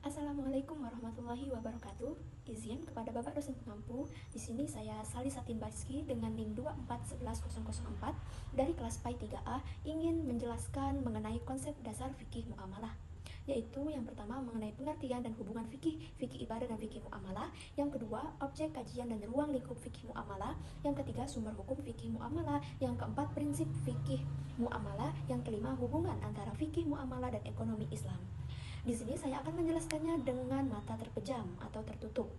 Assalamualaikum warahmatullahi wabarakatuh. Izin kepada Bapak dosen pengampu. Di sini saya Sali Satin Baski dengan NIM 2411004 dari kelas PAI 3A ingin menjelaskan mengenai konsep dasar fikih muamalah, yaitu yang pertama mengenai pengertian dan hubungan fikih, fikih ibadah dan fikih muamalah. Yang kedua, objek kajian dan ruang lingkup fikih muamalah. Yang ketiga, sumber hukum fikih muamalah. Yang keempat, prinsip fikih muamalah. Yang kelima, hubungan antara fikih muamalah dan ekonomi Islam. Di sini saya akan menjelaskannya dengan mata terpejam atau tertutup.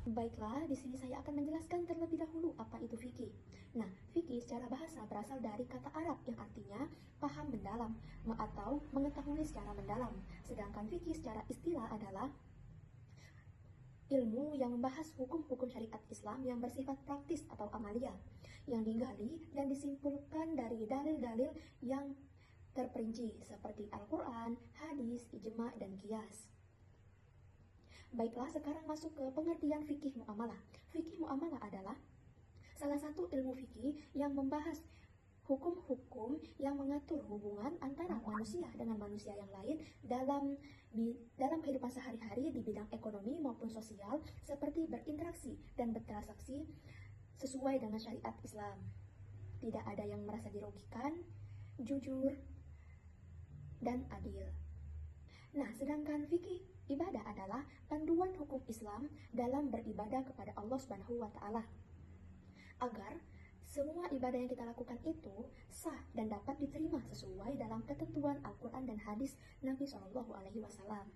Baiklah, di sini saya akan menjelaskan terlebih dahulu apa itu fikih. Nah, fikih secara bahasa berasal dari kata Arab yang artinya paham mendalam atau mengetahui secara mendalam. Sedangkan fikih secara istilah adalah ilmu yang membahas hukum-hukum syariat Islam yang bersifat praktis atau amalia, yang digali dan disimpulkan dari dalil-dalil yang terperinci seperti Al-Quran, hadis, ijma, dan qiyas. Baiklah, sekarang masuk ke pengertian fikih muamalah. Fikih muamalah adalah salah satu ilmu fikih yang membahas hukum-hukum yang mengatur hubungan antara manusia dengan manusia yang lain dalam kehidupan sehari-hari di bidang ekonomi maupun sosial, seperti berinteraksi dan bertransaksi sesuai dengan syariat Islam. Tidak ada yang merasa dirugikan, jujur, dan adil. Nah, sedangkan fikih ibadah adalah panduan hukum Islam dalam beribadah kepada Allah Subhanahu wa taala, agar semua ibadah yang kita lakukan itu sah dan dapat diterima sesuai dalam ketentuan Al-Quran dan hadis Nabi Shallallahu Alaihi Wasallam.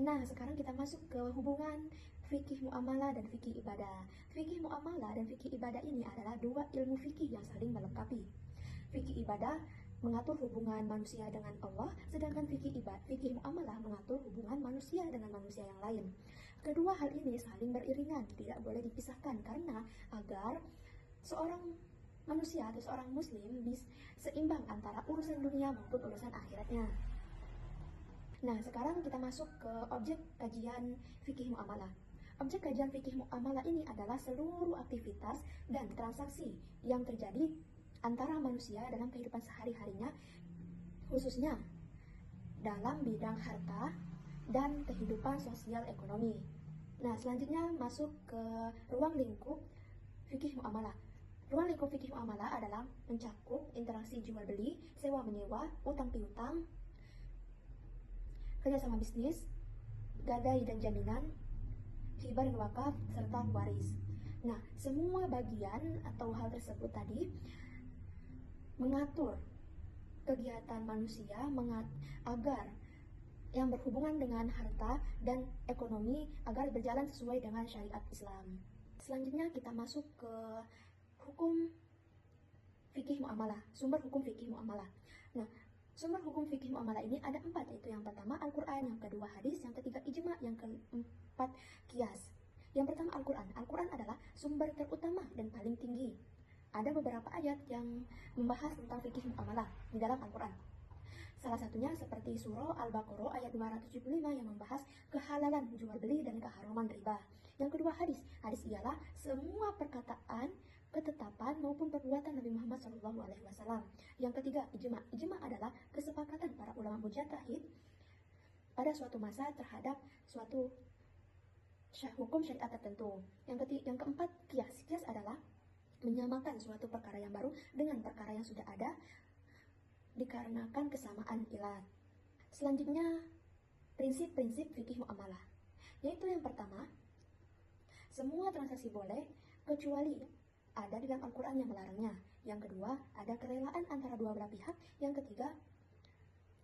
Nah, sekarang kita masuk ke hubungan fikih muamalah dan fikih ibadah. Fikih muamalah dan fikih ibadah ini adalah dua ilmu fikih yang saling melengkapi. Fikih ibadah mengatur hubungan manusia dengan Allah, sedangkan fikih muamalah mengatur hubungan manusia dengan manusia yang lain. Kedua hal ini saling beriringan, tidak boleh dipisahkan, karena agar seorang manusia atau seorang muslim bisa seimbang antara urusan dunia maupun urusan akhiratnya. Nah, sekarang kita masuk ke objek kajian fikih muamalah. Objek kajian fikih muamalah ini adalah seluruh aktivitas dan transaksi yang terjadi antara manusia dalam kehidupan sehari-harinya, khususnya dalam bidang harta dan kehidupan sosial ekonomi. Nah, selanjutnya masuk ke ruang lingkup fikih muamalah. Ruang lingkup fikih muamalah adalah mencakup interaksi jual beli, sewa menyewa, utang piutang, kerjasama bisnis, gadai dan jaminan, hibah dan wakaf, serta waris. Nah, semua bagian atau hal tersebut tadi mengatur kegiatan manusia agar yang berhubungan dengan harta dan ekonomi agar berjalan sesuai dengan syariat Islam. Selanjutnya kita masuk ke hukum fikih muamalah, sumber hukum fikih muamalah. Nah, sumber hukum fikih muamalah ini ada 4, yaitu yang pertama Al-Quran, yang kedua hadis, yang ketiga ijma, yang keempat qiyas. Yang pertama Al-Quran. Al-Quran adalah sumber terutama dan paling tinggi. Ada beberapa ayat yang membahas tentang fikih muamalah di dalam Al-Quran. Salah satunya seperti surah Al-Baqarah ayat 275 yang membahas kehalalan jual beli dan keharuman riba. Yang kedua hadis. Hadis ialah semua perkataan, ketetapan maupun perbuatan Nabi Muhammad SAW. Yang ketiga ijma. Ijma adalah kesepakatan para ulama mujtahid pada suatu masa terhadap suatu hukum syariat tertentu. Yang keempat qiyas. Qiyas adalah menyamakan suatu perkara yang baru dengan perkara yang sudah ada dikarenakan kesamaan ilat. Selanjutnya, prinsip-prinsip fikih muamalah, yaitu yang pertama, semua transaksi boleh kecuali ada di dalam Al-Quran yang melarangnya. Yang kedua, ada kerelaan antara dua belah pihak. Yang ketiga,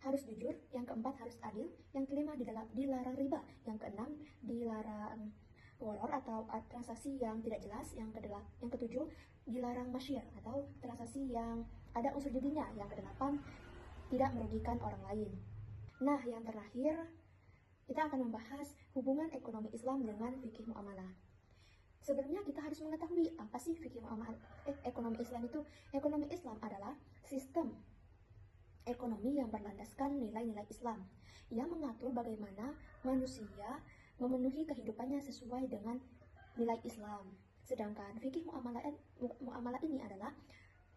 harus jujur. Yang keempat, harus adil. Yang kelima, dilarang riba. Yang keenam, dilarang kolor atau transaksi yang tidak jelas. Yang ketujuh, dilarang masyir atau transaksi yang ada unsur judinya. Yang kedelapan, tidak merugikan orang lain. Nah, yang terakhir, kita akan membahas hubungan ekonomi Islam dengan fikih muamalah. Sebenarnya kita harus mengetahui apa sih fikih muamalah. Ekonomi Islam itu, ekonomi Islam adalah sistem ekonomi yang berlandaskan nilai-nilai Islam, yang mengatur bagaimana manusia memenuhi kehidupannya sesuai dengan nilai Islam. Sedangkan fikih muamalah ini adalah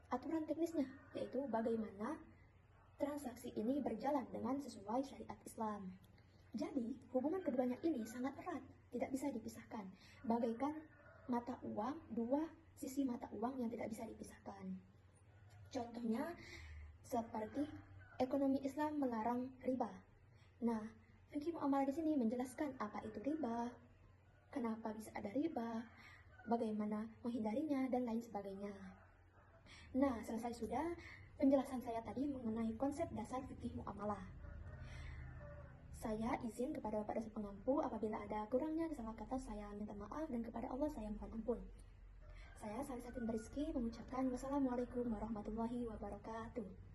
aturan teknisnya, yaitu bagaimana transaksi ini berjalan dengan sesuai syariat Islam. Jadi, hubungan keduanya ini sangat erat, tidak bisa dipisahkan. Bagaikan mata uang, dua sisi mata uang yang tidak bisa dipisahkan. Contohnya, seperti ekonomi Islam melarang riba. Nah, fikih muamalah di sini menjelaskan apa itu riba, kenapa bisa ada riba, bagaimana menghindarinya, dan lain sebagainya. Nah, selesai sudah penjelasan saya tadi mengenai konsep dasar fikih muamalah. Saya izin kepada Bapak dosen pengampu apabila ada kurangnya salah kata, saya minta maaf, dan kepada Allah saya mohon ampun. Saya Salisatin Bariski mengucapkan wassalamualaikum warahmatullahi wabarakatuh.